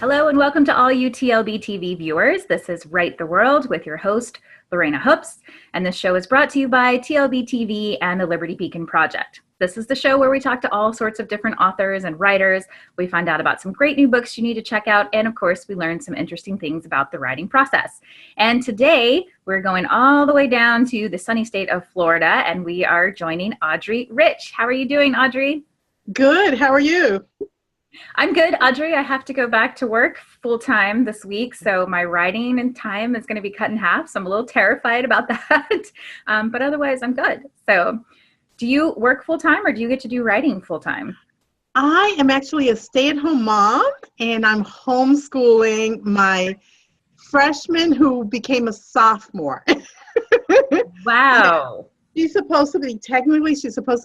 Hello and welcome to all you TLBTV viewers. This is Right the World with your host, Lorana Hoops, and this show is brought to you by TLBTV and the Liberty Beacon Project. This is the show where we talk to all sorts of different authors and writers. We find out about some great new books you need to check out, and of course, we learn some interesting things about the writing process. And today, we're going all the way down to the sunny state of Florida, and we are joining Audrey Rich. How are you doing, Audrey? Good. How are you? I'm good, Audrey. I have to go back to work full-time this week, so my writing and time is going to be cut in half, so I'm a little terrified about that, but otherwise I'm good. So do you work full-time or do you get to do writing full-time? I am actually a stay-at-home mom, and I'm homeschooling my freshman who became a sophomore. Wow. She's supposed to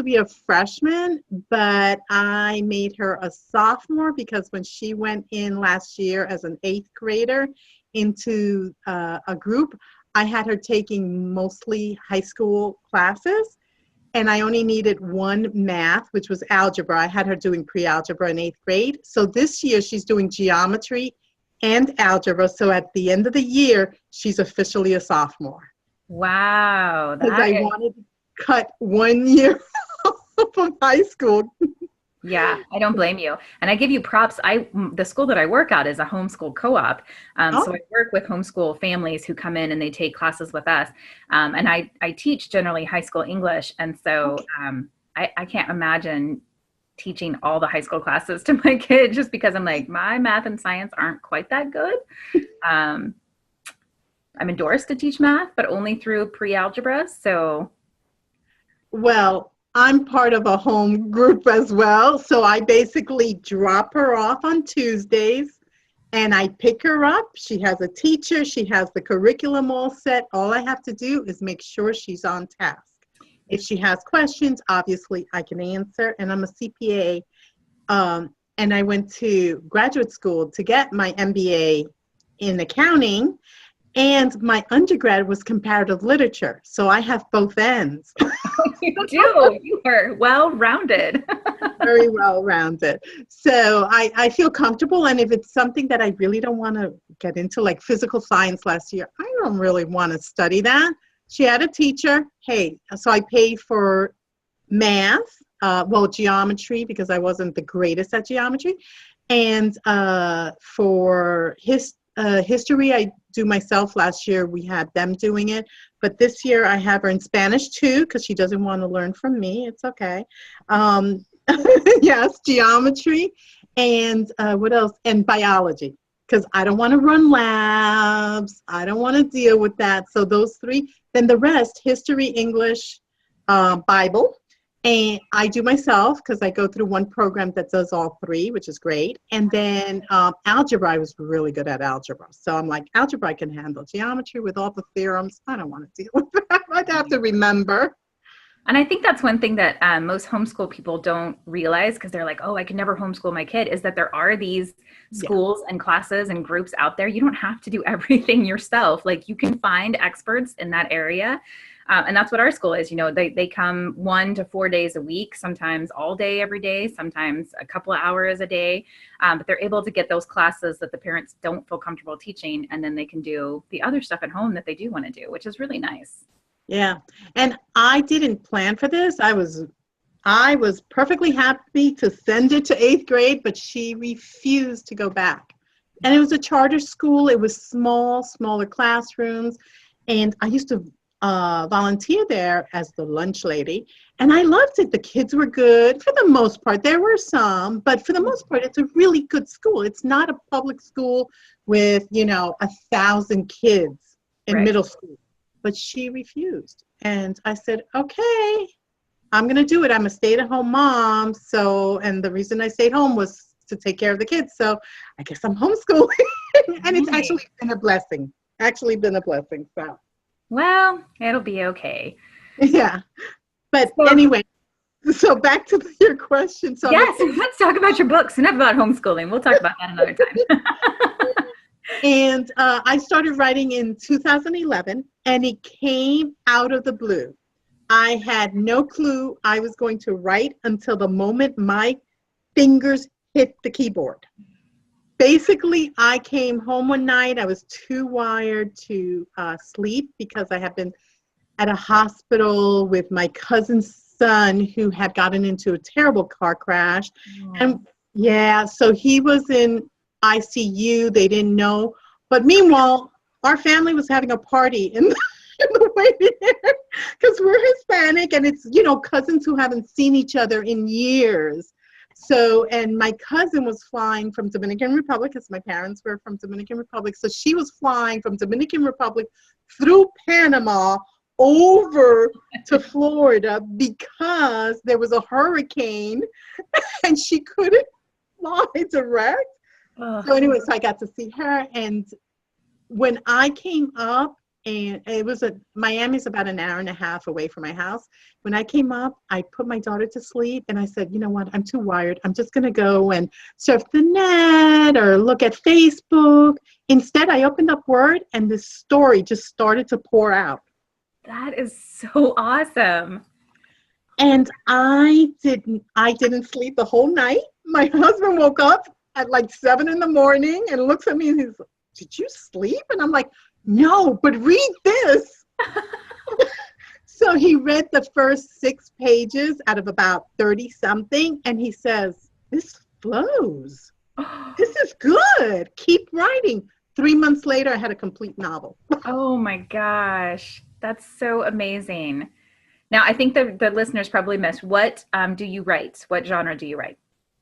be a freshman, but I made her a sophomore because when she went in last year as an 8th grader into a group, I had her taking mostly high school classes, and I only needed one math, which was algebra. I had her doing pre-algebra in 8th grade. So this year she's doing geometry and algebra. So at the end of the year, she's officially a sophomore. Wow. Because I wanted to cut 1 year from high school. Yeah, I don't blame you. And I give you props. The school that I work at is a homeschool co-op. So I work with homeschool families who come in and they take classes with us. And I teach generally high school English. And so I can't imagine teaching all the high school classes to my kids just because I'm like, my math and science aren't quite that good. I'm endorsed to teach math, but only through pre-algebra. So, well, I'm part of a home group as well. So I basically drop her off on Tuesdays and I pick her up. She has a teacher. She has the curriculum all set. All I have to do is make sure she's on task. If she has questions, obviously I can answer. And I'm a CPA. And I went to graduate school to get my MBA in accounting. And my undergrad was comparative literature. So I have both ends. You do. You are well-rounded. Very well-rounded. So I feel comfortable. And if it's something that I really don't want to get into, like physical science last year, I don't really want to study that. She had a teacher. Hey, so I paid for math, geometry, because I wasn't the greatest at geometry. And for history, I do myself. Last year we had them doing it, but this year I have her in Spanish too because she doesn't want to learn from me. It's okay. Yes, geometry and what else? And biology, because I don't want to run labs. I don't want to deal with that. So those three. Then the rest: history, English, Bible. And I do myself because I go through one program that does all three, which is great. And then algebra, I was really good at algebra. So I'm like, algebra I can handle. Geometry with all the theorems, I don't want to deal with that. I'd have to remember. And I think that's one thing that most homeschool people don't realize because they're like, oh, I can never homeschool my kid, is that there are these schools and classes and groups out there. You don't have to do everything yourself. Like you can find experts in that area. And that's what our school is. You know, they come 1 to 4 days a week, sometimes all day, every day, sometimes a couple of hours a day. But they're able to get those classes that the parents don't feel comfortable teaching. And then they can do the other stuff at home that they do want to do, which is really nice. Yeah. And I didn't plan for this. I was perfectly happy to send her to 8th grade, but she refused to go back. And it was a charter school. It was smaller classrooms. And I used to volunteer there as the lunch lady, and I loved it. The kids were good for the most part. There were some, but for the most part, it's a really good school. It's not a public school with 1,000 kids in middle school. But she refused, and I said, "Okay, I'm gonna do it. I'm a stay-at-home mom, and the reason I stayed home was to take care of the kids. So I guess I'm homeschooling, and it's actually been a blessing. So." Well, it'll be okay. Yeah. But anyway, so back to your question. So yes, let's talk about your books. Enough about homeschooling. We'll talk about that another time. And I started writing in 2011, and it came out of the blue. I had no clue I was going to write until the moment my fingers hit the keyboard. basically, I came home one night. I was too wired to sleep because I had been at a hospital with my cousin's son who had gotten into a terrible car crash. And yeah, so he was in ICU. They didn't know. But meanwhile, our family was having a party in the waiting area because we're Hispanic and it's, cousins who haven't seen each other in years. So, and my cousin was flying from Dominican Republic because my parents were from Dominican Republic. So she was flying from Dominican Republic through Panama over to Florida because there was a hurricane and she couldn't fly direct. So anyway, so I got to see her. And when I came up, and Miami's about an hour and a half away from my house. When I came up, I put my daughter to sleep and I said, you know what, I'm too wired. I'm just going to go and surf the net or look at Facebook. Instead, I opened up Word and this story just started to pour out. That is so awesome. And I didn't sleep the whole night. My husband woke up at like 7 a.m. and looks at me and he's like, did you sleep? And I'm like, no, but read this. So he read the first 6 pages out of about 30 something. And he says, this flows. This is good. Keep writing. 3 months later, I had a complete novel. Oh my gosh. That's so amazing. Now, I think the listeners probably missed. What do you write? What genre do you write?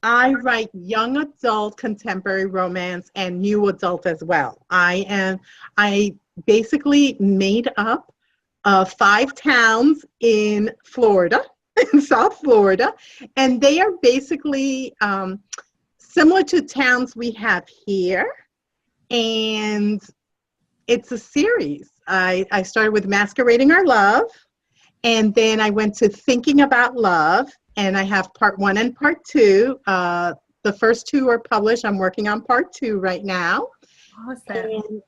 I write young adult contemporary romance and new adult as well. I basically made up 5 towns in Florida, in South Florida, and they are basically similar to towns we have here. And it's a series. I started with Masquerading Our Love, and then I went to Thinking About Love, and I have part 1 and part 2. The first 2 are published. I'm working on part 2 right now. Awesome.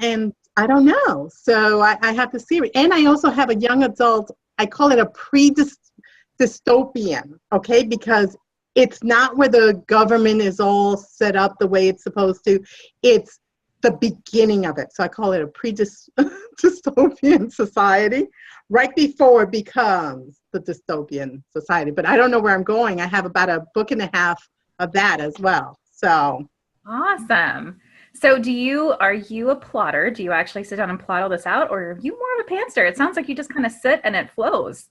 And I don't know. So I have the series. And I also have a young adult, I call it a pre-dystopian, okay? Because it's not where the government is all set up the way it's supposed to. It's the beginning of it. So I call it a pre-dystopian society, right before it becomes the dystopian society. But I don't know where I'm going. I have about a book and a half of that as well. So awesome. So are you a plotter? Do you actually sit down and plot all this out, or are you more of a pantser? It sounds like you just kind of sit and it flows.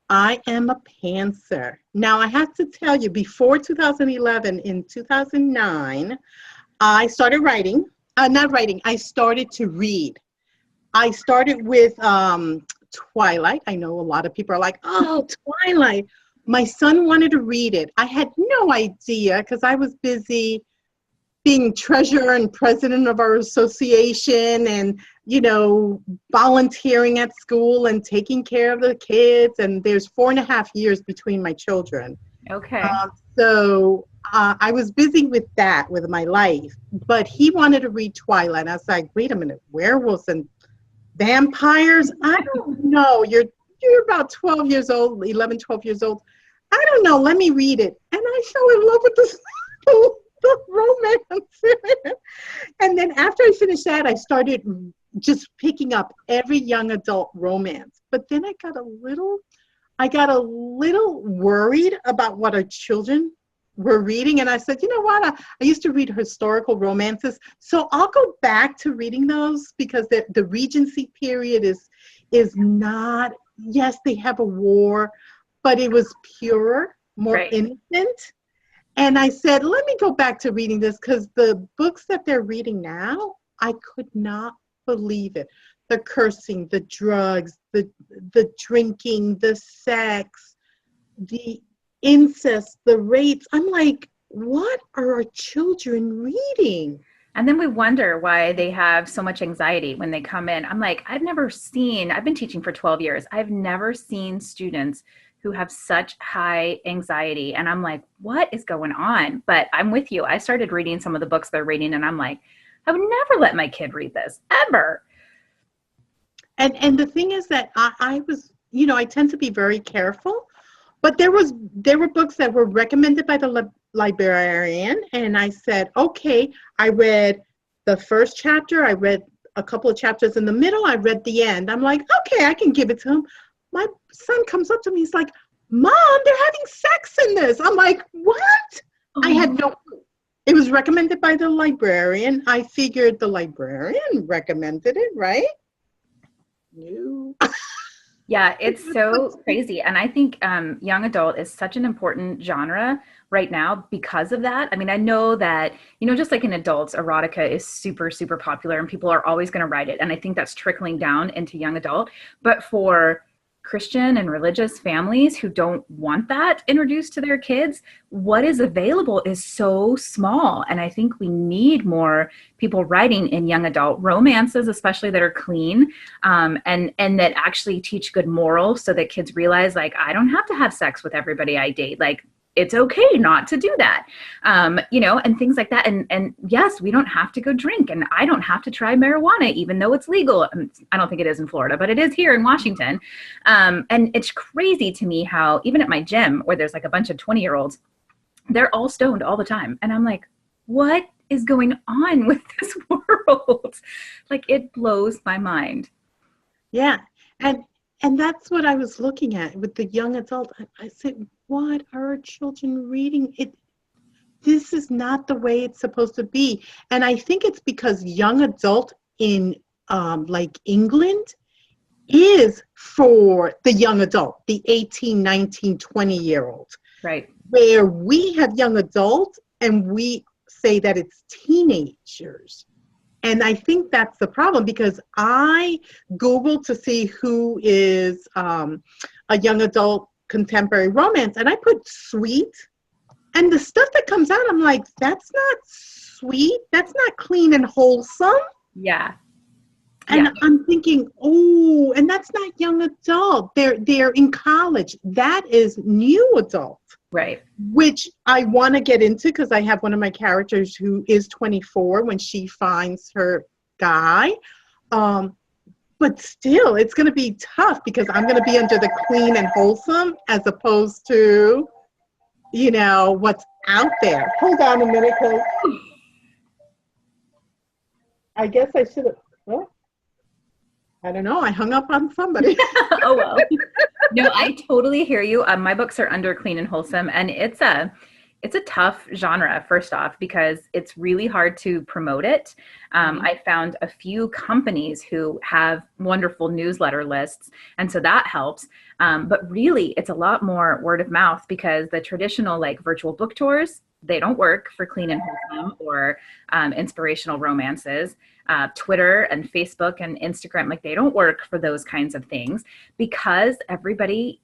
I am a pantser. Now I have to tell you, before 2011, in 2009, I started writing. I started to read. I started with Twilight. I know a lot of people are like, oh, Twilight. My son wanted to read it. I had no idea because I was busy being treasurer and president of our association and, volunteering at school and taking care of the kids. And there's 4.5 years between my children. Okay. So I was busy with that, with my life. But he wanted to read Twilight. I was like, wait a minute, werewolves and vampires? I don't know. You're about 12 years old, 11, 12 years old. I don't know. Let me read it. And I fell in love with the romance. And then after I finished that, I started just picking up every young adult romance. But then I got a little worried about what our children were reading. And I said, you know what? I used to read historical romances. So I'll go back to reading those because the Regency period is not, yes, they have a war, but it was purer, more innocent. And I said, let me go back to reading this because the books that they're reading now, I could not believe it. The cursing, the drugs, the drinking, the sex, the incest, the rapes. I'm like, what are our children reading? And then we wonder why they have so much anxiety when they come in. I'm like, I've been teaching for 12 years. I've never seen students who have such high anxiety. And I'm like, what is going on? But I'm with you. I started reading some of the books they're reading and I'm like, I would never let my kid read this, ever. And the thing is that I was, I tend to be very careful, But there were books that were recommended by the librarian, and I said, okay. I read the first chapter. I read a couple of chapters in the middle. I read the end. I'm like, okay, I can give it to him. My son comes up to me. He's like, Mom, they're having sex in this. I'm like, what? Oh. I had no clue. It was recommended by the librarian. I figured the librarian recommended it, right? No. Yeah, it's so crazy. And I think young adult is such an important genre right now because of that. I mean, I know that, just like in adults, erotica is super, super popular and people are always going to write it. And I think that's trickling down into young adult. But for Christian and religious families who don't want that introduced to their kids, what is available is so small. And I think we need more people writing in young adult romances, especially that are clean, and that actually teach good morals so that kids realize, like, I don't have to have sex with everybody I date. Like, it's okay not to do that, and things like that. And yes, we don't have to go drink, and I don't have to try marijuana, even though it's legal. I don't think it is in Florida, but it is here in Washington. And it's crazy to me how even at my gym, where there's like a bunch of 20-year-olds, they're all stoned all the time. And I'm like, what is going on with this world? Like, it blows my mind. Yeah. And that's what I was looking at with the young adult. I said, what are our children reading? This is not the way it's supposed to be. And I think it's because young adult in like England is for the young adult, the 18, 19, 20-year-old. Right. Where we have young adult and we say that it's teenagers. And I think that's the problem, because I Googled to see who is a young adult contemporary romance, and I put sweet, and the stuff that comes out, I'm like, that's not sweet. That's not clean and wholesome. Yeah. And yeah. I'm thinking, oh, and that's not young adult. They're in college. That is new adult. Right. Which I want to get into, because I have one of my characters who is 24 when she finds her guy. But still, it's going to be tough because I'm going to be under the clean and wholesome as opposed to, what's out there. Hold on a minute, because I guess I should have. Well, I don't know. I hung up on somebody. Oh, well. No, I totally hear you. My books are under clean and wholesome, and it's a tough genre, first off, because it's really hard to promote it. I found a few companies who have wonderful newsletter lists, and so that helps. But really, it's a lot more word of mouth, because the traditional like virtual book tours, they don't work for clean and wholesome or inspirational romances. Twitter and Facebook and Instagram, like, they don't work for those kinds of things, because everybody,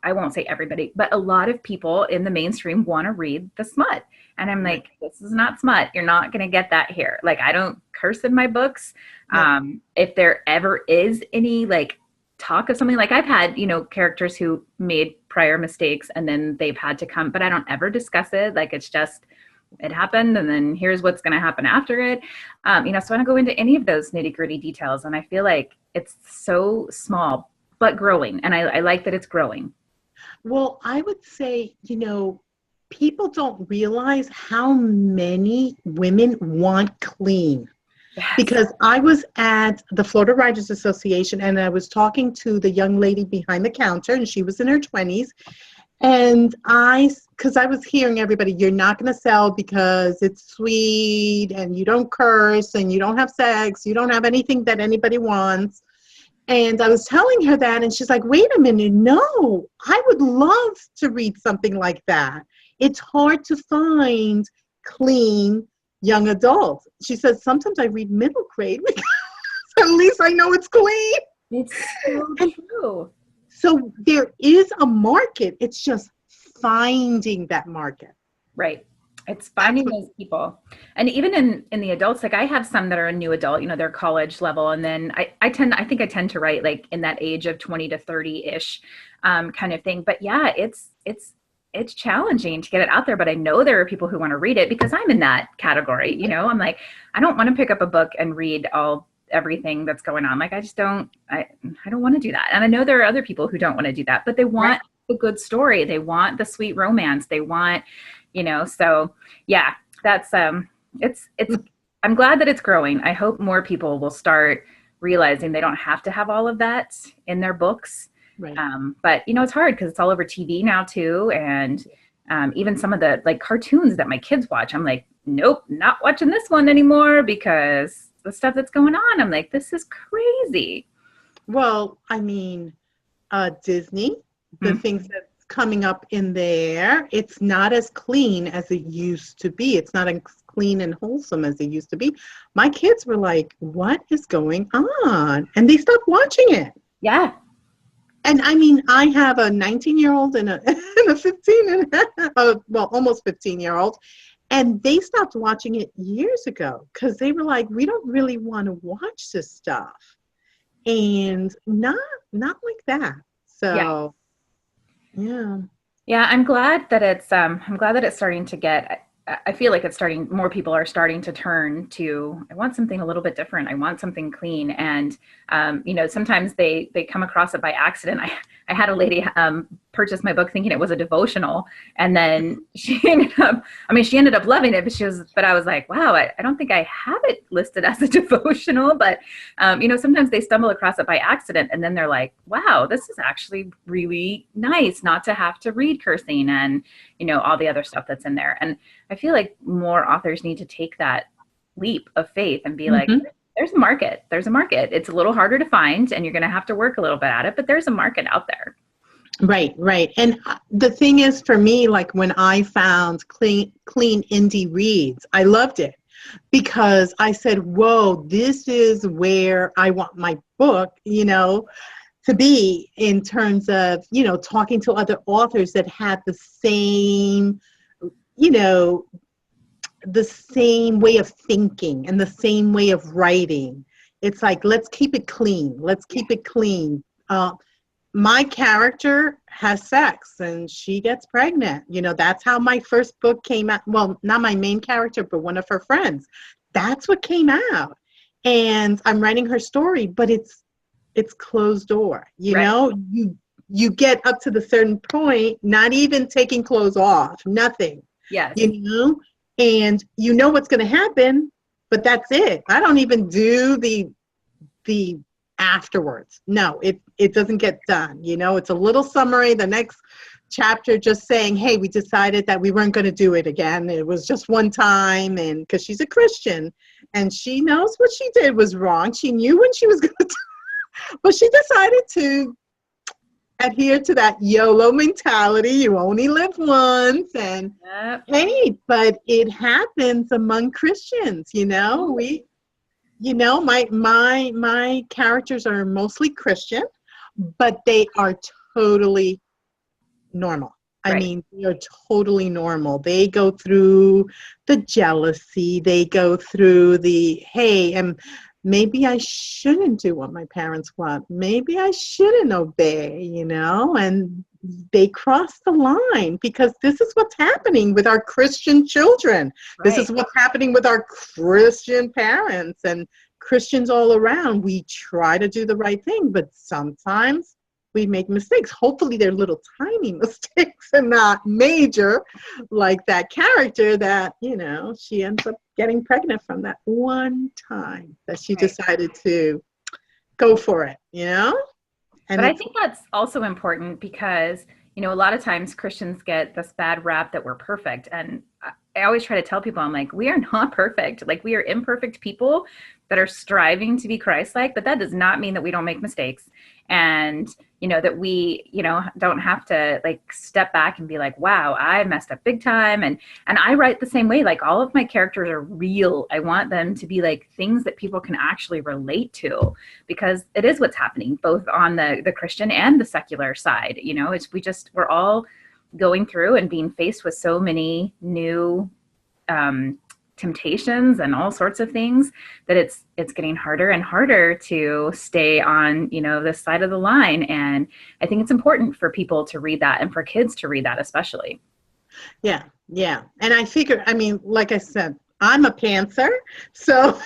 I won't say everybody, but a lot of people in the mainstream want to read the smut. And I'm like, this is not smut. You're not going to get that here. Like, I don't curse in my books. If there ever is any like talk of something, like, I've had, characters who made prior mistakes and then they've had to come, but I don't ever discuss it. Like, it's just, it happened, and then here's what's going to happen after it. So I don't go into any of those nitty gritty details. And I feel like it's so small, but growing. And I like that it's growing. Well, I would say, people don't realize how many women want clean. Yes. Because I was at the Florida Writers Association, and I was talking to the young lady behind the counter, and she was in her 20s. And because I was hearing everybody, you're not going to sell because it's sweet and you don't curse and you don't have sex, you don't have anything that anybody wants. And I was telling her that, and she's like, wait a minute, no, I would love to read something like that. It's hard to find clean young adults. She says, sometimes I read middle grade because at least I know it's clean. It's so true. So there is a market. It's just finding that market. Right. It's finding those people. And even in the adults, like, I have some that are a new adult, they're college level. And then I tend to write like in that age of 20 to 30-ish kind of thing. But yeah, it's challenging to get it out there, but I know there are people who want to read it, because I'm in that category. I'm like, I don't want to pick up a book and read everything that's going on. Like, I don't want to do that. And I know there are other people who don't want to do that, but they want the good story. They want the sweet romance. They want, so yeah, that's, it's, I'm glad that it's growing. I hope more people will start realizing they don't have to have all of that in their books. Right. But it's hard because it's all over TV now too. And even some of the like cartoons that my kids watch, I'm like, nope, not watching this one anymore because the stuff that's going on, I'm like, this is crazy. Well, I mean, Disney, the things that's coming up in there, it's not as clean as it used to be. It's not as clean and wholesome as it used to be. My kids were like, what is going on? And they stopped watching it. Yeah. And I mean, I have a 19-year-old and a 15 and almost 15-year-old. And they stopped watching it years ago because they were like, we don't really want to watch this stuff. And not like that. So yeah. I'm glad that it's starting to get, I feel like more people are starting to turn to, I want something a little bit different. I want something clean. And, sometimes they come across it by accident. I had a lady purchase my book thinking it was a devotional. And then she ended up loving it, but I was like, wow, I don't think I have it listed as a devotional, but, sometimes they stumble across it by accident and then they're like, wow, this is actually really nice not to have to read cursing and, all the other stuff that's in there. And I feel like more authors need to take that leap of faith and be like, there's a market. It's a little harder to find and you're going to have to work a little bit at it, but there's a market out there. Right. And the thing is for me, like when I found clean indie reads, I loved it because I said, whoa, this is where I want my book, to be in terms of, talking to other authors that had the same, the same way of thinking and the same way of writing. It's like, let's keep it clean. My character has sex and she gets pregnant. That's how my first book came out. Well, not my main character, but one of her friends. That's what came out. And I'm writing her story, but it's closed door. You get up to the certain point, not even taking clothes off, nothing. Yes. And what's going to happen, but that's it. I don't even do the afterwards. No, it doesn't get done. It's a little summary. The next chapter just saying, hey, we decided that we weren't going to do it again. It was just one time. And because she's a Christian and she knows what she did was wrong. She knew when she was going to do it, but she decided to adhere to that YOLO mentality. You only live once. And hey, but it happens among Christians, my characters are mostly Christian, but they are totally normal. Right. I mean, they're totally normal. They go through the jealousy. They go through the, hey, and maybe I shouldn't do what my parents want. Maybe I shouldn't obey, and they cross the line because this is what's happening with our Christian children. Right. This is what's happening with our Christian parents and Christians all around. We try to do the right thing, but sometimes we make mistakes. Hopefully they're little tiny mistakes and not major, like that character that, she ends up getting pregnant from that one time that she decided to go for it, And but I think that's also important because, a lot of times Christians get this bad rap that we're perfect. And I always try to tell people, I'm like, we are not perfect. Like we are imperfect people that are striving to be Christ-like, but that does not mean that we don't make mistakes. And, that we, don't have to like step back and be like, wow, I messed up big time. And I write the same way. Like all of my characters are real. I want them to be like things that people can actually relate to because it is what's happening both on the Christian and the secular side. We're all going through and being faced with so many new temptations and all sorts of things that it's getting harder and harder to stay on this side of the line. And I think it's important for people to read that and for kids to read that especially. Yeah. And I figure, like I said, I'm a pantser, so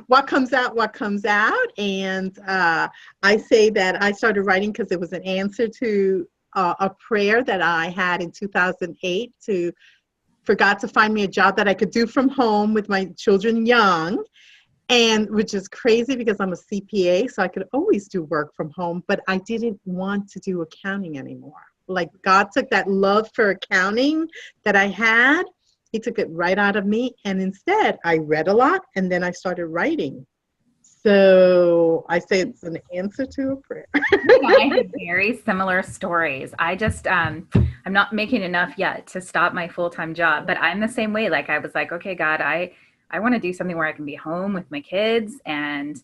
what comes out, what comes out. And I say that I started writing because it was an answer to a prayer that I had in 2008 for God to find me a job that I could do from home with my children young. And which is crazy because I'm a CPA, so I could always do work from home, but I didn't want to do accounting anymore. Like God took that love for accounting that I had, He took it right out of me. And instead, I read a lot and then I started writing. So I say it's an answer to a prayer. I have very similar stories. I just, I'm not making enough yet to stop my full-time job, but I'm the same way. Like I was like, okay, God, I want to do something where I can be home with my kids. And,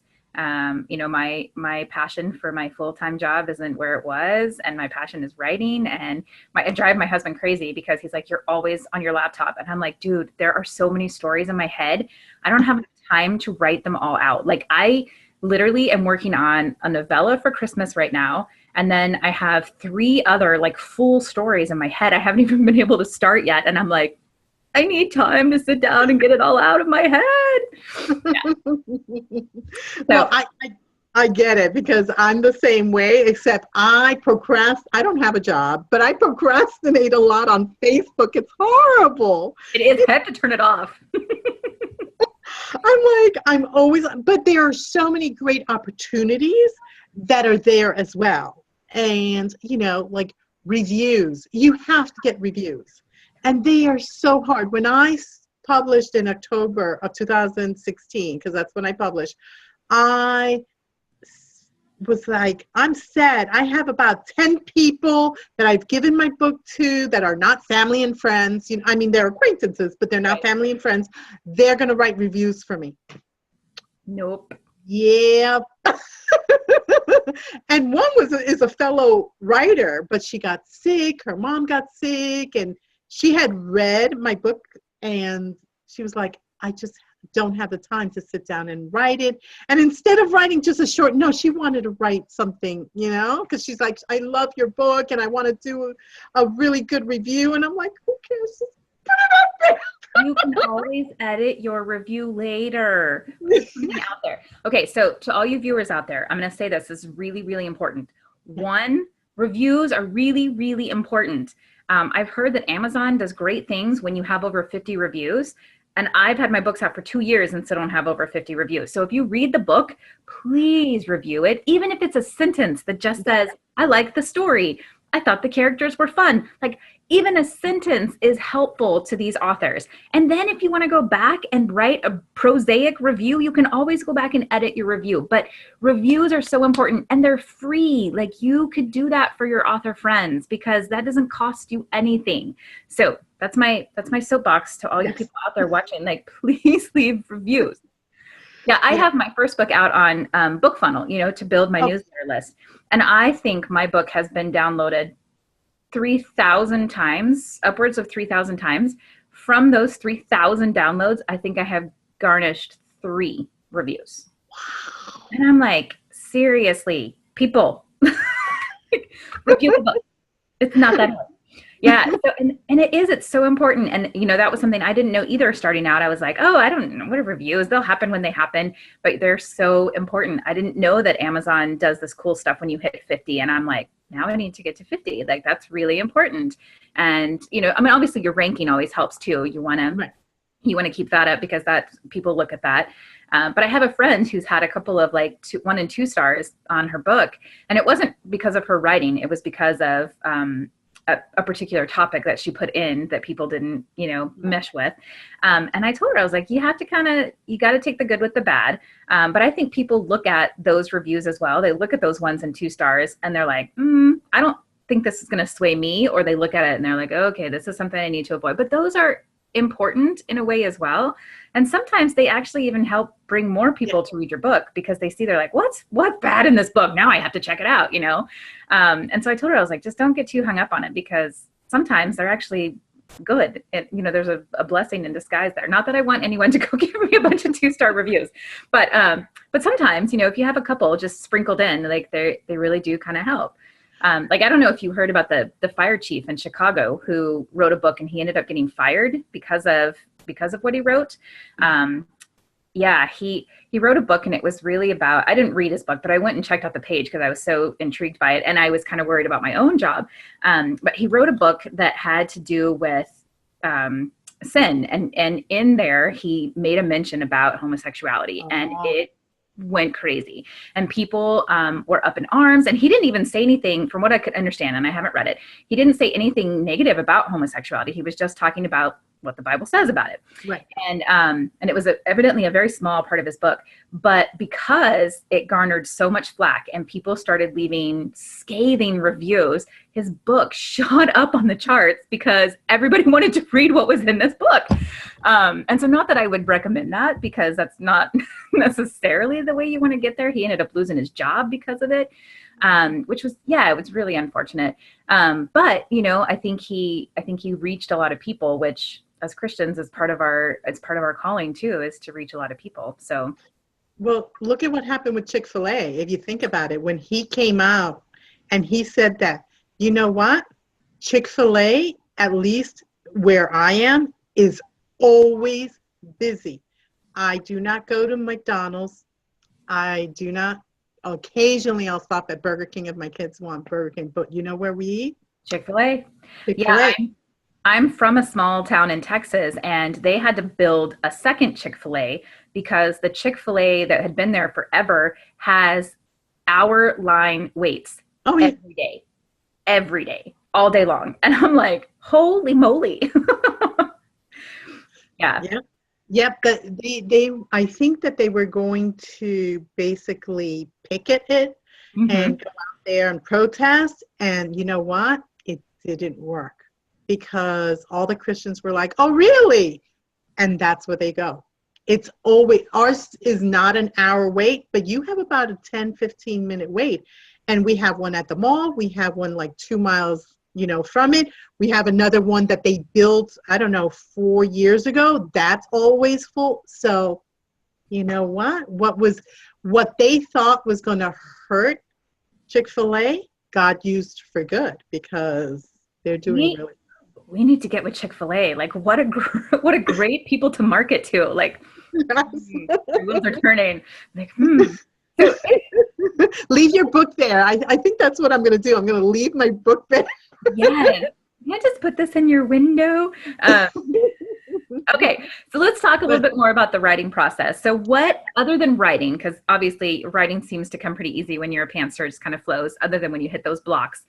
you know, my passion for my full-time job isn't where it was. And my passion is writing, and I drive my husband crazy because he's like, you're always on your laptop. And I'm like, dude, there are so many stories in my head. I don't have time to write them all out. Like I literally am working on a novella for Christmas right now. And then I have 3 other like full stories in my head. I haven't even been able to start yet. And I'm like, I need time to sit down and get it all out of my head. Yeah. Well, I get it because I'm the same way, except I don't have a job, but I procrastinate a lot on Facebook. It's horrible. It is. I have to turn it off. I'm always, but there are so many great opportunities that are there as well. And, you know, like reviews, you have to get reviews. And they are so hard. When I published in October of 2016, because that's when I published, I was like, I'm sad. I have about 10 people that I've given my book to that are not family and friends. You know, I mean, they're acquaintances, but they're not family and friends. They're going to write reviews for me. Nope. Yeah. And one is a fellow writer, but she got sick. Her mom got sick, and she had read my book, and she was like, I just don't have the time to sit down and write it. And instead of writing just a short, no, she wanted to write something, you know, because she's like, I love your book and I want to do a really good review. And I'm like, who cares? Just put it up there. You can always edit your review later. There's something out there. Okay, so to all you viewers out there, I'm going to say this is really, really important. 1, reviews are really, really important. I've heard that Amazon does great things when you have over 50 reviews. And I've had my books out for 2 years and still don't have over 50 reviews. So if you read the book, please review it. Even if it's a sentence that just says, I like the story. I thought the characters were fun. Like even a sentence is helpful to these authors. And then if you want to go back and write a prosaic review, you can always go back and edit your review. But reviews are so important and they're free. Like you could do that for your author friends because that doesn't cost you anything. So that's my soapbox to all you people out there watching. Like, please leave reviews. Yeah, I have my first book out on BookFunnel, you know, to build my newsletter list. And I think my book has been downloaded 3,000 times, upwards of 3,000 times. From those 3,000 downloads, I think I have garnished 3 reviews. Wow. And I'm like, seriously, people, review the book. It's not that hard. Yeah. So, and it's so important. And, you know, that was something I didn't know either starting out. I was like, oh, I don't know what are reviews. They'll happen when they happen, but they're so important. I didn't know that Amazon does this cool stuff when you hit 50. And I'm like, now I need to get to 50. Like, that's really important. And, you know, I mean, obviously your ranking always helps too. You want to keep that up because people look at that. But I have a friend who's had a couple of like 1 and 2 stars on her book. And it wasn't because of her writing. It was because of, a particular topic that she put in that people didn't, you know, mesh with. And I told her, I was like, you got to take the good with the bad. But I think people look at those reviews as well. They look at those 1s and 2 stars and they're like, I don't think this is going to sway me. Or they look at it and they're like, okay, this is something I need to avoid. But those are important in a way as well. And sometimes they actually even help bring more people to read your book because they see, they're like, what's bad in this book? Now I have to check it out, you know? And so I told her, I was like, just don't get too hung up on it because sometimes they're actually good. You know, there's a blessing in disguise there. Not that I want anyone to go give me a bunch of 2-star reviews, but sometimes, you know, if you have a couple just sprinkled in, like they really do kind of help. Like, I don't know if you heard about the fire chief in Chicago who wrote a book and he ended up getting fired because of because of what he wrote. Yeah, he wrote a book, and it was really about, I didn't read his book, but I went and checked out the page because I was so intrigued by it, and I was kind of worried about my own job. But he wrote a book that had to do with sin, and in there he made a mention about homosexuality, and it went crazy, and people were up in arms, and he didn't even say anything, from what I could understand, and I haven't read it, he didn't say anything negative about homosexuality. He was just talking about what the Bible says about it. Right. And it was evidently a very small part of his book, but because it garnered so much flack and people started leaving scathing reviews, his book shot up on the charts because everybody wanted to read what was in this book. And so not that I would recommend that, because that's not necessarily the way you want to get there. He ended up losing his job because of it. Which was, it was really unfortunate. But I think he reached a lot of people, which as Christians is part of our calling too, is to reach a lot of people. So, well, look at what happened with Chick-fil-A. If you think about it, when he came out and he said that, you know what, Chick-fil-A, at least where I am, is always busy. I do not go to McDonald's. I do not. Occasionally, I'll stop at Burger King if my kids want Burger King. But you know where we eat? Chick-fil-A. Chick-fil-A. Yeah, I'm from a small town in Texas, and they had to build a second Chick-fil-A because the Chick-fil-A that had been there forever has hour-line waits every day, all day long. And I'm like, holy moly. Yeah. Yep. They I think that they were going to basically picket it and go out there and protest. And you know what? It didn't work because all the Christians were like, oh, really? And that's where they go. It's always, ours is not an hour wait, but you have about a 10, 15-minute wait. And we have one at the mall. We have one like 2 miles, from it. We have another one that they built, 4 years ago. That's always full. So, you know what they thought was going to hurt Chick-fil-A, God used for good, because they're doing really. We need to get with Chick-fil-A. Like, what a great people to market to. Like, the wheels are turning. Like, Leave your book there. I think that's what I'm going to do. I'm going to leave my book there. Yes. Can I just put this in your window? Okay, so let's talk a little bit more about the writing process. So what, other than writing, because obviously writing seems to come pretty easy when you're a pantser, it just kind of flows, other than when you hit those blocks.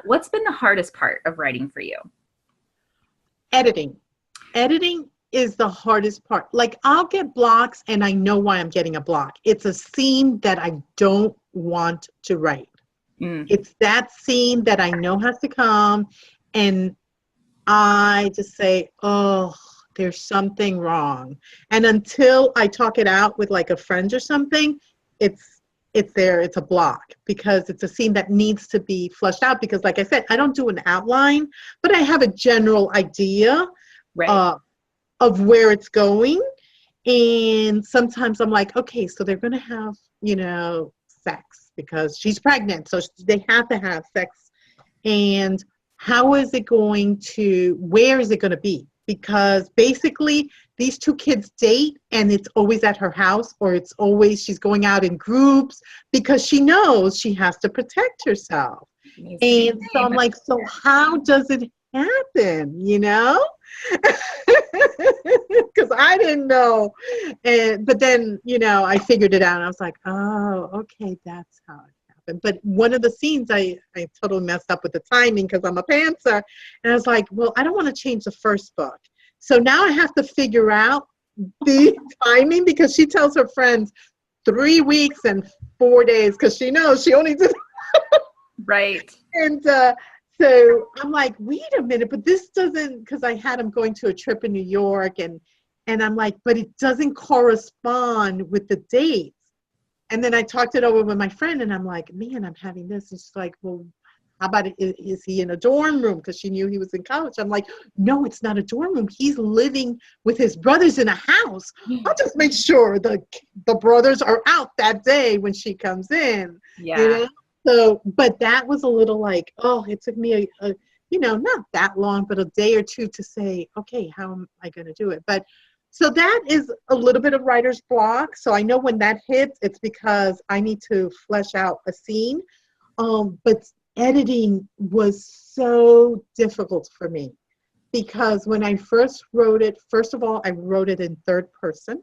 What's been the hardest part of writing for you? Editing. Editing is the hardest part. Like, I'll get blocks and I know why I'm getting a block. It's a scene that I don't want to write. It's that scene that I know has to come, and I just say, oh, there's something wrong. And until I talk it out with like a friend or something, it's there, it's a block, because it's a scene that needs to be fleshed out. Because like I said, I don't do an outline, but I have a general idea of where it's going. And sometimes I'm like, okay, so they're going to have, sex because she's pregnant. So they have to have sex. And how is it going to, where is it going to be? Because basically these two kids date and it's always at her house, or it's always she's going out in groups because she knows she has to protect herself. And so I'm like, so how does it happen, because I didn't know. But then, I figured it out, and I was like, oh, okay, that's how it happened. But one of the scenes, I totally messed up with the timing because I'm a pantser. And I was like, well, I don't want to change the first book. So now I have to figure out the timing, because she tells her friends 3 weeks and 4 days because she knows she only did. Right. And so I'm like, wait a minute, but this doesn't, because I had him going to a trip in New York, and I'm like, but it doesn't correspond with the dates. And then I talked it over with my friend, and I'm like, man, I'm having this. And she's like, well, how about is he in a dorm room? Because she knew he was in college. I'm like, no, it's not a dorm room. He's living with his brothers in a house. I'll just make sure the brothers are out that day when she comes in. Yeah. So, but that was a little like, oh, it took me not that long, but a day or two to say, okay, how am I going to do it? But so that is a little bit of writer's block. So I know when that hits, it's because I need to flesh out a scene. But editing was so difficult for me because when I first wrote it, first of all, I wrote it in third person.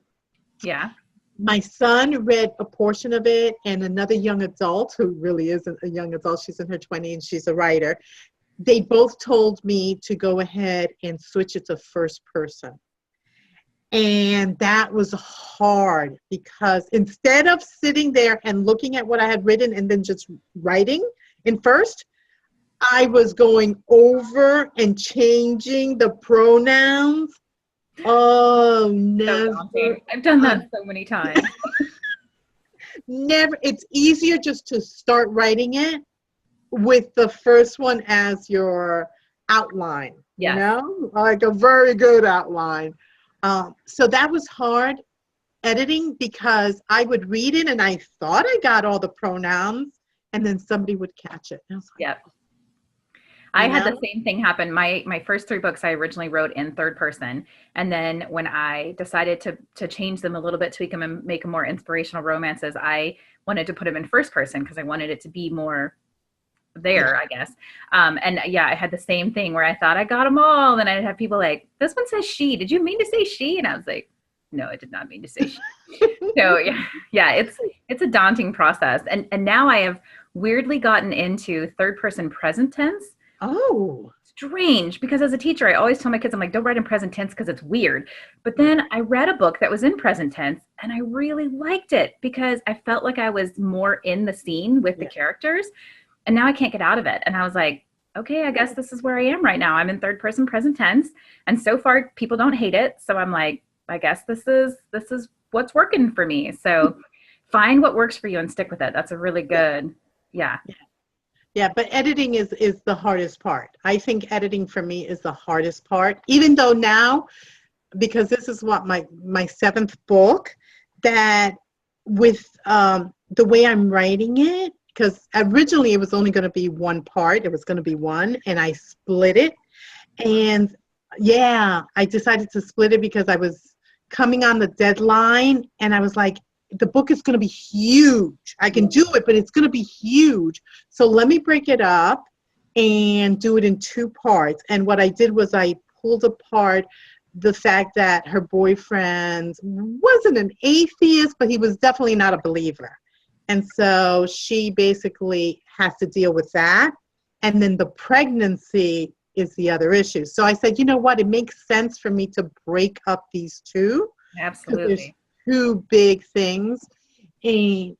Yeah. My son read a portion of it, and another young adult who really isn't a young adult, she's in her 20s and she's a writer. They both told me to go ahead and switch it to first person. And that was hard because instead of sitting there and looking at what I had written and then just writing in first, I was going over and changing the pronouns. Oh, never. I've done that so many times. Never. It's easier just to start writing it with the first one as your outline, Yes. like a very good outline. So that was hard editing because I would read it and I thought I got all the pronouns and then somebody would catch it. And I was like, yep. I had the same thing happen. My first 3 books I originally wrote in third person. And then when I decided to change them a little bit, tweak them and make them more inspirational romances, I wanted to put them in first person because I wanted it to be more there, I guess. And yeah, I had the same thing where I thought I got them all. Then I'd have people like, this one says she. Did you mean to say she? And I was like, no, I did not mean to say she. So yeah, it's a daunting process. And now I have weirdly gotten into third person present tense. Oh, strange, because as a teacher, I always tell my kids, I'm like, don't write in present tense because it's weird. But then I read a book that was in present tense and I really liked it because I felt like I was more in the scene with the characters. And now I can't get out of it. And I was like, okay, I guess this is where I am right now. I'm in third person present tense. And so far people don't hate it. So I'm like, I guess this is what's working for me. So find what works for you and stick with it. That's a really good, Yeah, but editing is the hardest part. I think editing for me is the hardest part, even though now, because this is what my 7th book, that with the way I'm writing it, because originally it was only going to be one part. It was going to be one, and I split it. And yeah, I decided to split it because I was coming on the deadline, and I was like, the book is going to be huge. I can do it, but it's going to be huge. So let me break it up and do it in 2 parts. And what I did was I pulled apart the fact that her boyfriend wasn't an atheist, but he was definitely not a believer. And so she basically has to deal with that. And then the pregnancy is the other issue. So I said, you know what? It makes sense for me to break up these 2. absolutely. 2 big things. And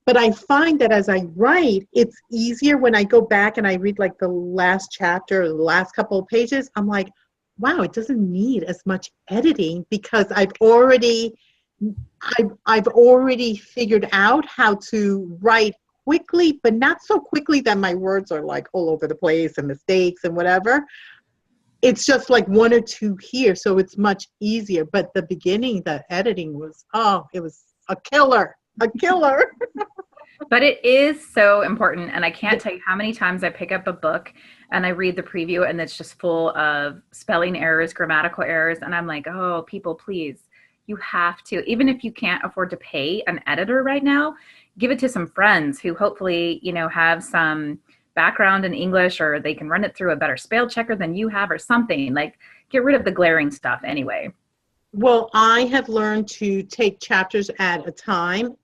but I find that as I write, it's easier when I go back and I read like the last chapter or the last couple of pages. I'm like, wow, it doesn't need as much editing because I've already figured out how to write quickly, but not so quickly that my words are like all over the place and mistakes and whatever. It's just like 1 or 2 here, so it's much easier. But the beginning, the editing was, it was a killer. But it is so important. And I can't tell you how many times I pick up a book and I read the preview and it's just full of spelling errors, grammatical errors. And I'm like, oh, people, please, you have to, even if you can't afford to pay an editor right now, give it to some friends who hopefully, have some background in English, or they can run it through a better spell checker than you have or something. Like, get rid of the glaring stuff anyway. Well, I have learned to take chapters at a time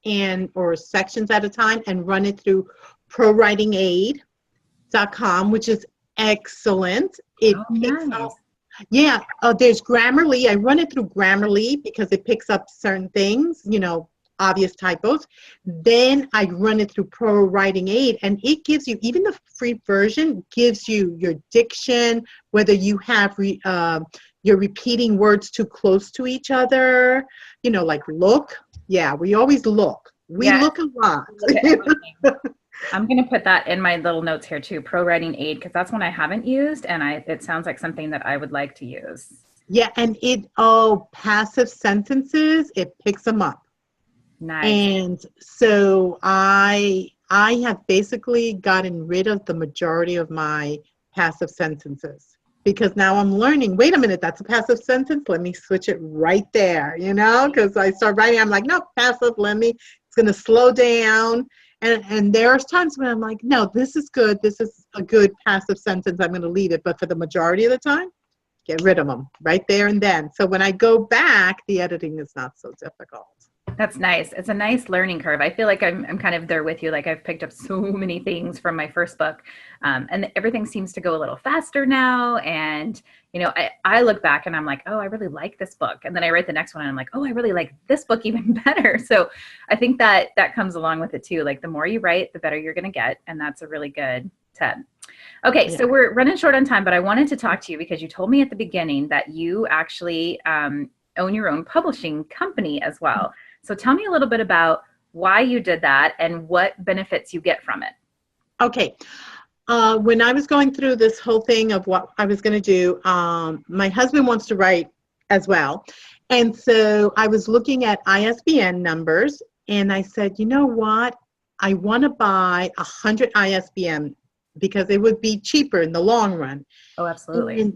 or sections at a time and run it through prowritingaid.com, which is excellent. It picks up, there's Grammarly. I run it through Grammarly because it picks up certain things, obvious typos. Then I run it through Pro Writing Aid, and it gives you, even the free version gives you your diction, whether you have you're repeating words too close to each other, like look. Yeah, we always look. We look a lot. I'm going to put that in my little notes here too, Pro Writing Aid, because that's one I haven't used, and it sounds like something that I would like to use. Yeah, and passive sentences, it picks them up. Nice. And so I have basically gotten rid of the majority of my passive sentences. Because now I'm learning, wait a minute, that's a passive sentence. Let me switch it right there, because I start writing, I'm like, no, passive, it's going to slow down. And there's times when I'm like, no, this is good. This is a good passive sentence. I'm going to leave it. But for the majority of the time, get rid of them right there and then. So when I go back, the editing is not so difficult. That's nice. It's a nice learning curve. I feel like I'm kind of there with you. Like I've picked up so many things from my first book, and everything seems to go a little faster now. And, I look back and I'm like, oh, I really like this book. And then I write the next one and I'm like, oh, I really like this book even better. So I think that comes along with it too. Like the more you write, the better you're going to get. And that's a really good tip. Okay. Yeah. So we're running short on time, but I wanted to talk to you because you told me at the beginning that you actually own your own publishing company as well. So tell me a little bit about why you did that and what benefits you get from it. Okay. When I was going through this whole thing of what I was going to do, my husband wants to write as well. And so I was looking at ISBN numbers and I said, you know what? I want to buy 100 ISBN because it would be cheaper in the long run. Oh, absolutely.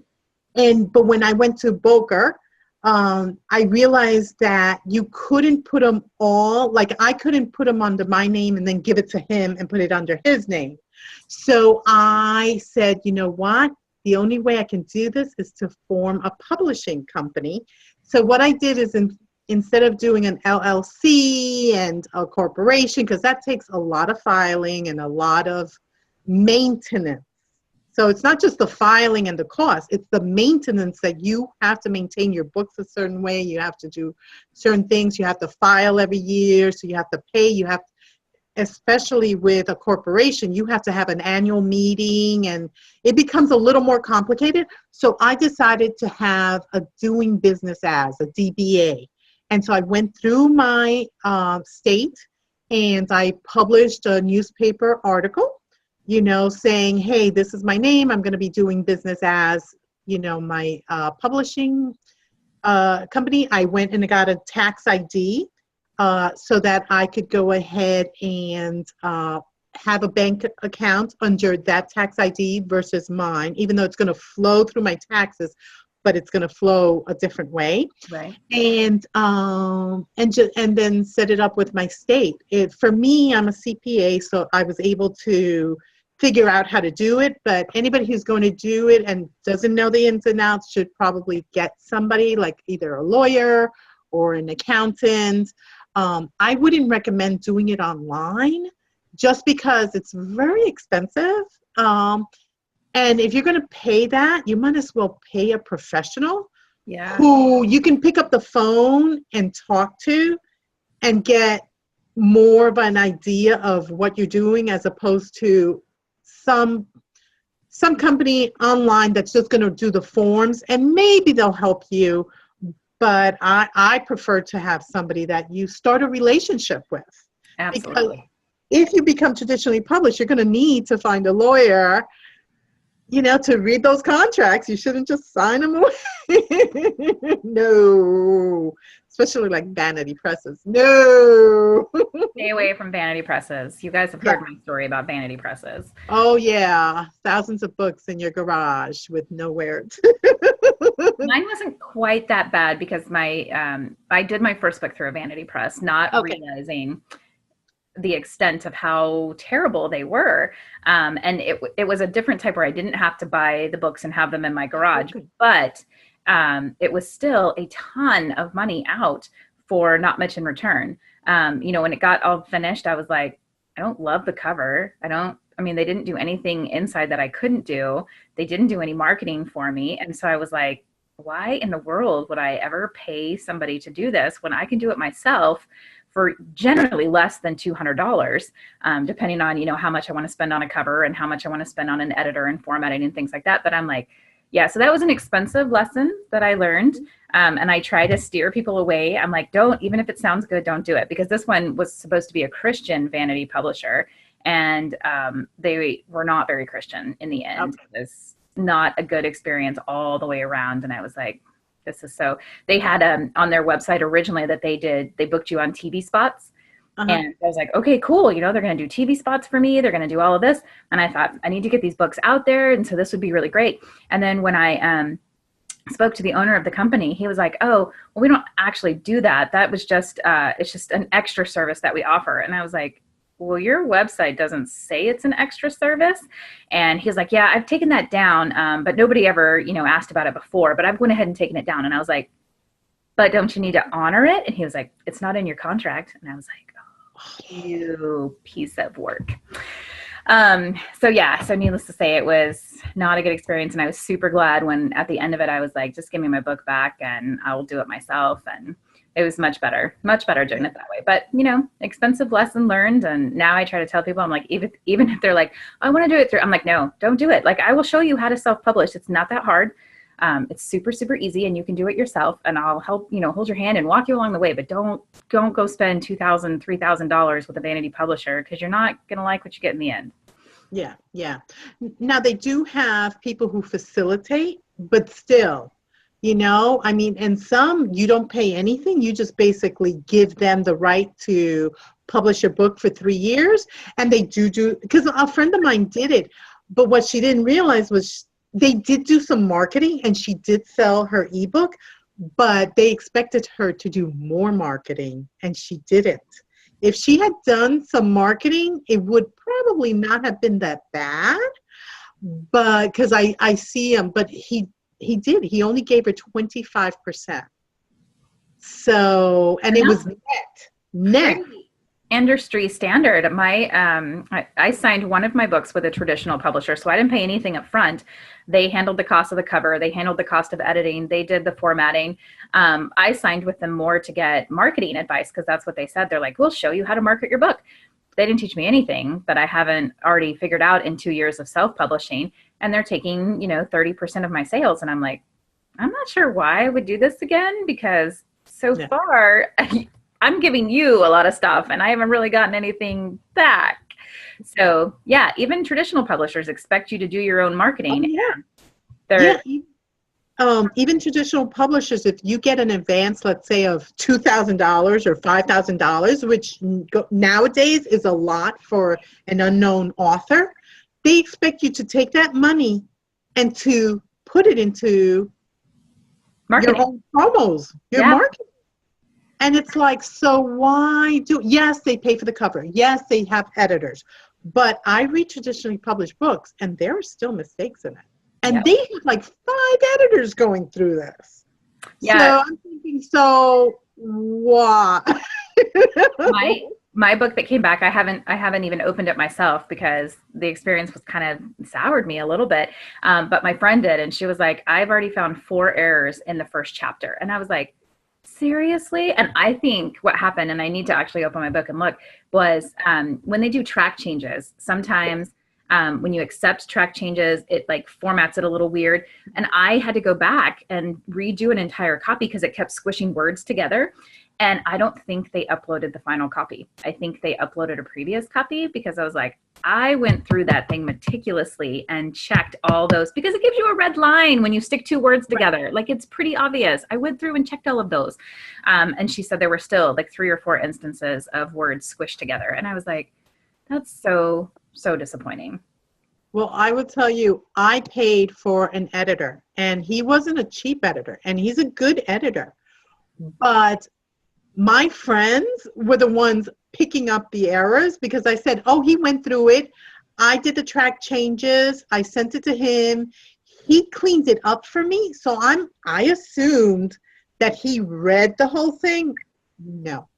But when I went to Boker, I realized that you couldn't put them all, like I couldn't put them under my name and then give it to him and put it under his name. So I said, you know what? The only way I can do this is to form a publishing company. So what I did is instead of doing an LLC and a corporation, because that takes a lot of filing and a lot of maintenance. So it's not just the filing and the cost, it's the maintenance that you have to maintain your books a certain way. You have to do certain things. You have to file every year. So you have to pay. Especially with a corporation, you have to have an annual meeting and it becomes a little more complicated. So I decided to have a doing business as a DBA. And so I went through my state and I published a newspaper article, saying, hey, this is my name. I'm going to be doing business as, my publishing company. I went and got a tax ID so that I could go ahead and have a bank account under that tax ID versus mine, even though it's going to flow through my taxes, but it's going to flow a different way. Right. And then set it up with my state. For me, I'm a CPA, so I was able to figure out how to do it, but anybody who's going to do it and doesn't know the ins and outs should probably get somebody like either a lawyer or an accountant. I wouldn't recommend doing it online just because it's very expensive. And if you're going to pay that, you might as well pay a professional who you can pick up the phone and talk to and get more of an idea of what you're doing as opposed to some company online that's just going to do the forms and maybe they'll help you. But I prefer to have somebody that you start a relationship with. Absolutely. Because if you become traditionally published, you're going to need to find a lawyer, to read those contracts. You shouldn't just sign them away. No. Especially like vanity presses. No. Stay away from vanity presses. You guys have heard my story about vanity presses. Oh, yeah. Thousands of books in your garage with nowhere Mine wasn't quite that bad because I did my first book through a vanity press, not realizing the extent of how terrible they were. And it was a different type where I didn't have to buy the books and have them in my garage, but it was still a ton of money out for not much in return. When it got all finished, I was like, I don't love the cover. They didn't do anything inside that I couldn't do. They didn't do any marketing for me. And so I was like, why in the world would I ever pay somebody to do this when I can do it myself for generally less than $200, depending on, how much I want to spend on a cover and how much I want to spend on an editor and formatting and things like that. But I'm like, yeah, so that was an expensive lesson that I learned. And I try to steer people away. I'm like, even if it sounds good, don't do it. Because this one was supposed to be a Christian vanity publisher. And they were not very Christian in the end. It was not a good experience all the way around. And I was like, this is so, they had on their website originally that they booked you on TV spots. Uh-huh. And I was like, okay, cool. You know, they're going to do TV spots for me. They're going to do all of this. And I thought, I need to get these books out there. And so this would be really great. And then when I spoke to the owner of the company, he was like, oh, well, we don't actually do that. That was just, it's just an extra service that we offer. And I was like, well, your website doesn't say it's an extra service. And he's like, yeah, I've taken that down. But nobody ever, you know, asked about it before, but I've went ahead and taken it down. And I was like, but don't you need to honor it? And he was like, it's not in your contract. And I was like, oh, you piece of work. So yeah, so needless to say, it was not a good experience. And I was super glad when at the end of it, I was like, just give me my book back and I will do it myself. And it was much better doing it that way. But, you know, expensive lesson learned. And now I try to tell people, I'm like, even if they're like, I want to do it through, I'm like, no, don't do it. Like, I will show you how to self-publish. It's not that hard. It's super, super easy and you can do it yourself, and I'll help, you know, hold your hand and walk you along the way, but don't go spend $2,000, $3,000 with a vanity publisher, because you're not going to like what you get in the end. Yeah. Yeah. Now they do have people who facilitate, but still, you know, I mean, and some you don't pay anything. You just basically give them the right to publish a book for 3 years. And they do, because a friend of mine did it, but what she didn't realize was they did do some marketing and she did sell her ebook, but they expected her to do more marketing and she didn't. If she had done some marketing, it would probably not have been that bad. But because I see him, but he only gave her 25%. So, and it was net. Industry standard. I signed one of my books with a traditional publisher, so I didn't pay anything up front. They handled the cost of the cover. They handled the cost of editing. They did the formatting. I signed with them more to get marketing advice, because that's what they said. They're like, we'll show you how to market your book. They didn't teach me anything that I haven't already figured out in 2 years of self-publishing. And they're taking, you know, 30% of my sales. And I'm like, I'm not sure why I would do this again, because so far I'm giving you a lot of stuff and I haven't really gotten anything back. So yeah, even traditional publishers expect you to do your own marketing. Even traditional publishers, if you get an advance, let's say of $2,000 or $5,000, which nowadays is a lot for an unknown author, they expect you to take that money and to put it into marketing. Your own promos, your marketing. And it's like, so why yes, they pay for the cover. Yes, they have editors. But I read traditionally published books and there are still mistakes in it. And they have like 5 editors going through this. Yeah. So I'm thinking, so why? My book that came back, I haven't even opened it myself, because the experience was kind of soured me a little bit. But my friend did, and she was like, I've already found 4 errors in the first chapter. And I was like, seriously? And I think what happened, and I need to actually open my book and look, was when they do track changes, sometimes when you accept track changes, it like formats it a little weird. And I had to go back and redo an entire copy because it kept squishing words together. And I don't think they uploaded the final copy. I think they uploaded a previous copy, because I was like, I went through that thing meticulously and checked all those, because it gives you a red line when you stick 2 words together. Like, it's pretty obvious. I went through and checked all of those. And she said there were still like 3 or 4 instances of words squished together. And I was like, that's so disappointing. Well, I would tell you, I paid for an editor, and he wasn't a cheap editor, and he's a good editor. But my friends were the ones picking up the errors, because I said, oh, he went through it. I did the track changes. I sent it to him. He cleaned it up for me. So I assumed that he read the whole thing. No.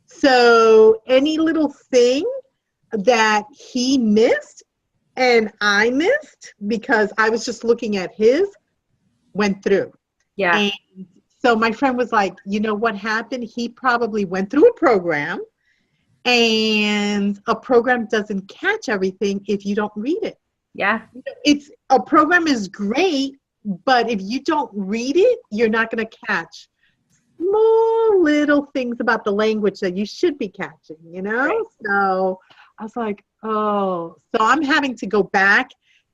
So any little thing that he missed and I missed, because I was just looking at his, went through. Yeah. And so my friend was like, you know what happened? He probably went through a program, and a program doesn't catch everything if you don't read it. Yeah. It's a program is great, but if you don't read it, you're not going to catch small little things about the language that you should be catching, you know? Right. So I was like, oh, so I'm having to go back,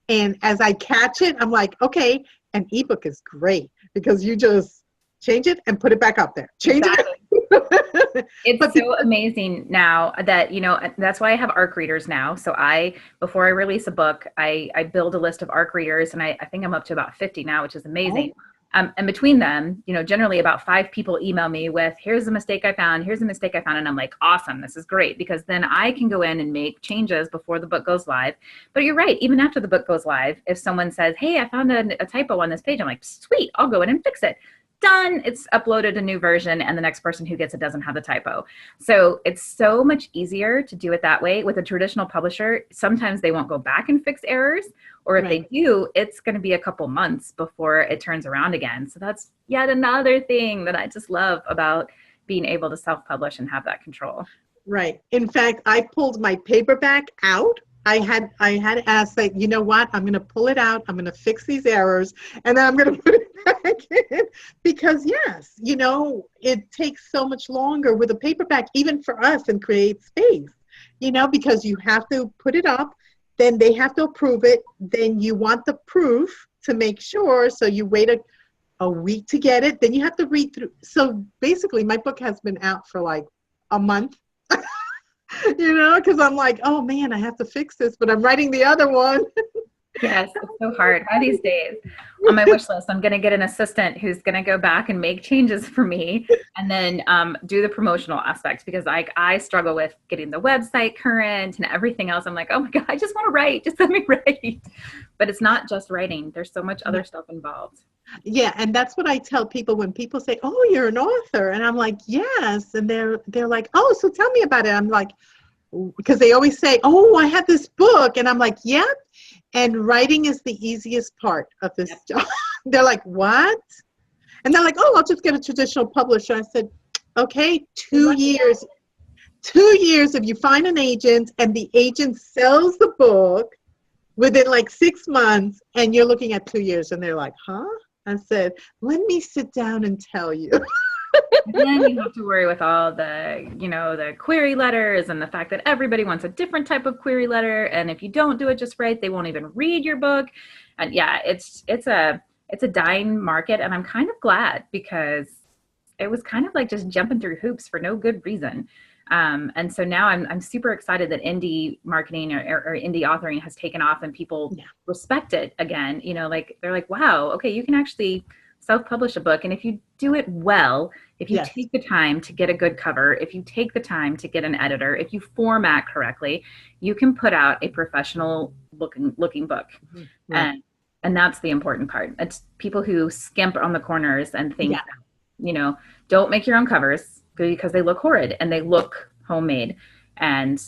and as I catch it, I'm like, okay, an ebook is great because you just change it and put it back up there. Change it. It's But so amazing now that, that's why I have ARC readers now. So before I release a book, I build a list of ARC readers, and I think I'm up to about 50 now, which is amazing. oh, And between them, generally about 5 people email me with, here's a mistake I found, here's a mistake I found. And I'm like, awesome, this is great, because then I can go in and make changes before the book goes live. But you're right, even after the book goes live, if someone says, hey, I found a typo on this page, I'm like, sweet, I'll go in and fix it. Done. It's uploaded a new version, and the next person who gets it doesn't have the typo. So it's so much easier to do it that way. With a traditional publisher, sometimes they won't go back and fix errors, or if right. they do, it's going to be a couple months before it turns around again. So that's yet another thing that I just love about being able to self-publish and have that control. Right. In fact, I pulled my paperback out. I had asked, like, you know what? I'm going to pull it out. I'm going to fix these errors, and then I'm going to put it back in. Because yes, it takes so much longer with a paperback, even for us, and create space. Because you have to put it up, then they have to approve it. Then you want the proof to make sure. So you wait a week to get it. Then you have to read through. So basically, my book has been out for like a month. Because I'm like, oh man, I have to fix this, but I'm writing the other one. Yes, it's so hard. One of these days on my wish list, I'm going to get an assistant who's going to go back and make changes for me, and then do the promotional aspects, because I struggle with getting the website current and everything else. I'm like, oh my God, I just want to write. Just let me write. But it's not just writing. There's so much other stuff involved. Yeah, and that's what I tell people when people say, oh, you're an author. And I'm like, yes. And they're like, oh, so tell me about it. I'm like, because they always say, oh, I have this book. And I'm like, yep. And writing is the easiest part of this job. They're like, what? And they're like, oh, I'll just get a traditional publisher. I said, okay, 2 years. 2 years if you find an agent and the agent sells the book within like 6 months, and you're looking at 2 years. And they're like, huh? I said, let me sit down and tell you. And then you have to worry with all the, the query letters, and the fact that everybody wants a different type of query letter. And if you don't do it just right, they won't even read your book. And yeah, it's a dying market. And I'm kind of glad, because it was kind of like just jumping through hoops for no good reason. And so now I'm super excited that indie marketing or indie authoring has taken off, and people respect it again. They're like, wow, okay, you can actually self-publish a book. And if you do it well, if you take the time to get a good cover, if you take the time to get an editor, if you format correctly, you can put out a professional looking book. Right. And that's the important part. It's people who skimp on the corners and think, don't make your own covers, because they look horrid and they look homemade. And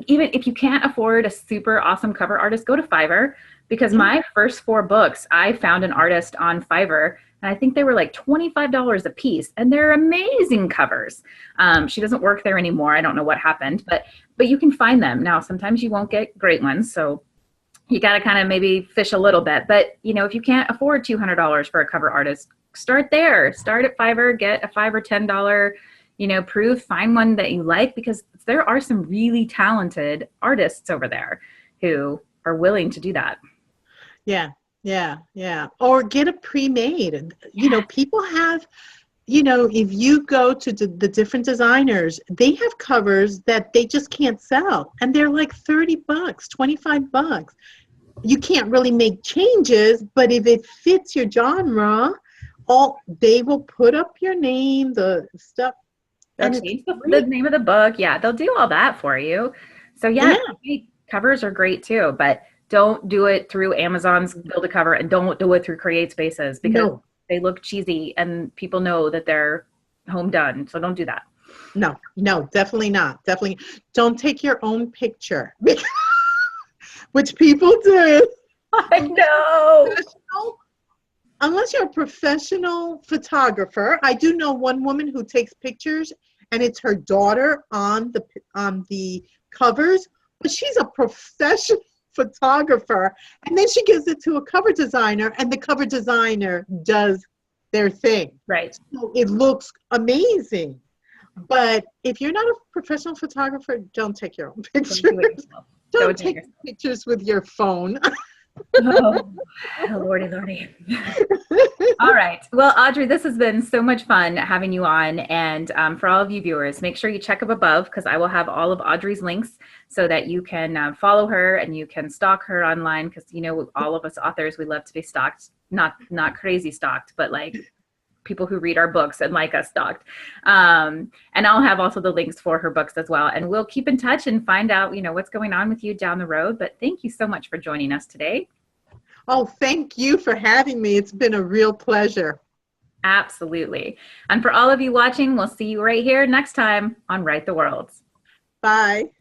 even if you can't afford a super awesome cover artist, go to Fiverr, because my first 4 books, I found an artist on Fiverr, and I think they were like $25 a piece, and they're amazing covers. She doesn't work there anymore. I don't know what happened, but you can find them. Now, sometimes you won't get great ones, so you got to kind of maybe fish a little bit. But, if you can't afford $200 for a cover artist, start there. Start at Fiverr, get a $5 or $10, proof, find one that you like, because there are some really talented artists over there who are willing to do that. Yeah. Or get a pre-made. People have, if you go to the different designers, they have covers that they just can't sell. And they're like $30, $25. You can't really make changes, but if it fits your genre, they will put up your name, the stuff. They'll change the name of the book. Yeah, they'll do all that for you. So covers are great too, but don't do it through Amazon's Build a Cover, and don't do it through Create Spaces, because they look cheesy and people know that they're home done. So don't do that. No, definitely not. Definitely don't take your own picture, which people do. I know. Unless you're a professional photographer. I do know one woman who takes pictures, and it's her daughter on the covers, but she's a professional photographer, and then she gives it to a cover designer, and the cover designer does their thing. Right. So it looks amazing. But if you're not a professional photographer, don't take your own pictures. Don't take pictures with your phone. Oh, Lordy, Lordy. All right. Well, Audrey, this has been so much fun having you on. And for all of you viewers, make sure you check up above because I will have all of Audrey's links so that you can follow her and you can stalk her online because, you know, all of us authors, we love to be stalked, not crazy stalked, but like people who read our books and like us stalked. And I'll have also the links for her books as well. And we'll keep in touch and find out, you know, what's going on with you down the road. But thank you so much for joining us today. Oh, thank you for having me. It's been a real pleasure. Absolutely. And for all of you watching, we'll see you right here next time on Write the Worlds. Bye.